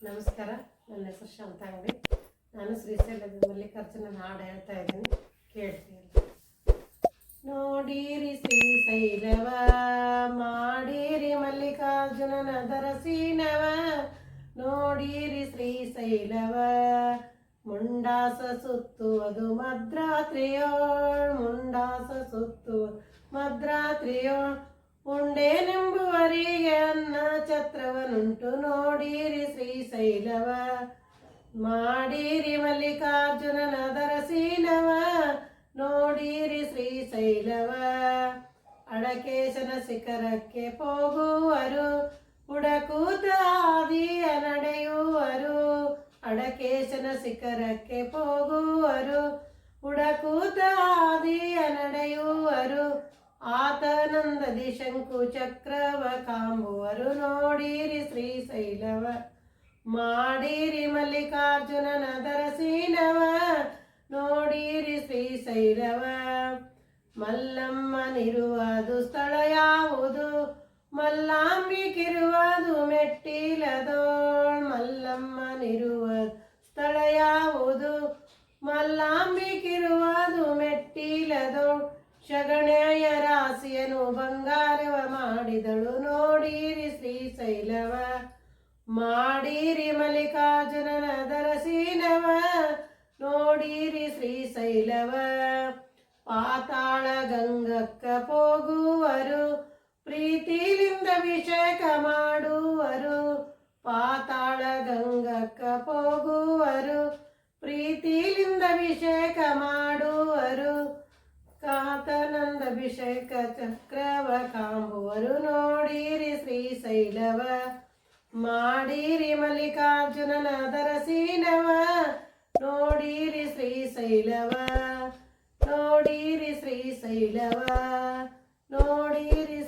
ನಮಸ್ಕಾರ. ನನ್ನ ಹೆಸರು ಶಾಂತಾಂಗಿ. ನಾನು ಶ್ರೀಶೈಲದ ಮಲ್ಲಿಕಾರ್ಜುನನ ಹಾಡು ಹೇಳ್ತಾ ಇದ್ದೀನಿ, ಕೇಳ್ತೀನಿ. ನೋಡಿರಿ ಶ್ರೀಶೈಲವ, ಮಾಡಿರಿ ಮಲ್ಲಿಕಾರ್ಜುನನ ದರಸೀನವ. ನೋಡಿರಿ ಶ್ರೀಶೈಲವ, ಮುಂಡಾಸ ಸುತ್ತುವುದು ಮಧ್ರಾತ್ರಿಯೋಳ್. ಮುಂಡಾಸ ಸುತ್ತುವ ಮಧ್ರಾತ್ರಿಯೋಳ್. ಉಂಡೇನೆಂಬುವರಿಗೆ ಅನ್ನ ಛತ್ರವನುಂಟು. ನೋಡಿರಿ ಶ್ರೀಶೈಲವ, ಮಾಡಿರಿ ಮಲ್ಲಿಕಾರ್ಜುನನ ದರಸೀನವ. ನೋಡಿರಿ ಶ್ರೀಶೈಲವ, ಅಡಕೇಶನ ಶಿಖರಕ್ಕೆ ಹೋಗುವರು, ಹುಡಕೂತ ಆದಿಯ ನಡೆಯುವರು. ಅಡಕೇಶನ ಶಿಖರಕ್ಕೆ ಹೋಗುವರು, ಹುಡಕೂತ ಆದಿಯ ನಡೆಯುವರು. ಆತನಂದದಿ ಶಂಕು ಚಕ್ರವ ಕಾಂಬುವರು. ನೋಡಿರಿ ಶ್ರೀಶೈಲವ, ಮಾಡಿರಿ ಮಲ್ಲಿಕಾರ್ಜುನನ ದರಸೀನವ. ನೋಡಿರಿ ಶ್ರೀಶೈಲವ, ಮಲ್ಲಮ್ಮನಿರುವುದು ಸ್ಥಳ ಯಾವುದು? ಮಲ್ಲಾಂಬಿಕಿರುವುದು ಮೆಟ್ಟಿಲದೋಳ್. ಮಲ್ಲಮ್ಮನಿರುವ ಸ್ಥಳ ಯಾವುದು? ಮಲ್ಲಾಂಬಿಕಿರುವುದು ಮೆಟ್ಟಿಲದೋಳ್. ಶಗಣೆಯ ರಾಶಿಯನು ಬಂಗಾರವ ಮಾಡಿದಳು. ನೋಡಿರಿ ಶ್ರೀಶೈಲವ, ಮಾಡಿರಿ ಮಲ್ಲಿಕಾರ್ಜುನನ ದರಸೀನವ. ನೋಡಿರಿ ಶ್ರೀಶೈಲವ, ಪಾತಾಳ ಗಂಗಕ್ಕ ಹೋಗುವರು, ಪ್ರೀತಿಲಿಂದ ಅಭಿಷೇಕ ಮಾಡುವರು. ಪಾತಾಳ ಗಂಗಕ್ಕ ಹೋಗುವರು, ಪ್ರೀತಿಲಿಂದ ಅಭಿಷೇಕ ಮಾಡುವರು. ಕಾತನಂದ ಅಭಿಷೇಕ ಚಕ್ರವ ಕಾಂಬುವರು. ನೋಡಿರಿ ಶ್ರೀಶೈಲವ, ಮಾಡಿರಿ ಮಲ್ಲಿಕಾರ್ಜುನನ ದರಸೀನವ. ನೋಡಿರಿ ಶ್ರೀಶೈಲವ, ನೋಡಿರಿ ಶ್ರೀಶೈಲವ, ನೋಡಿರಿ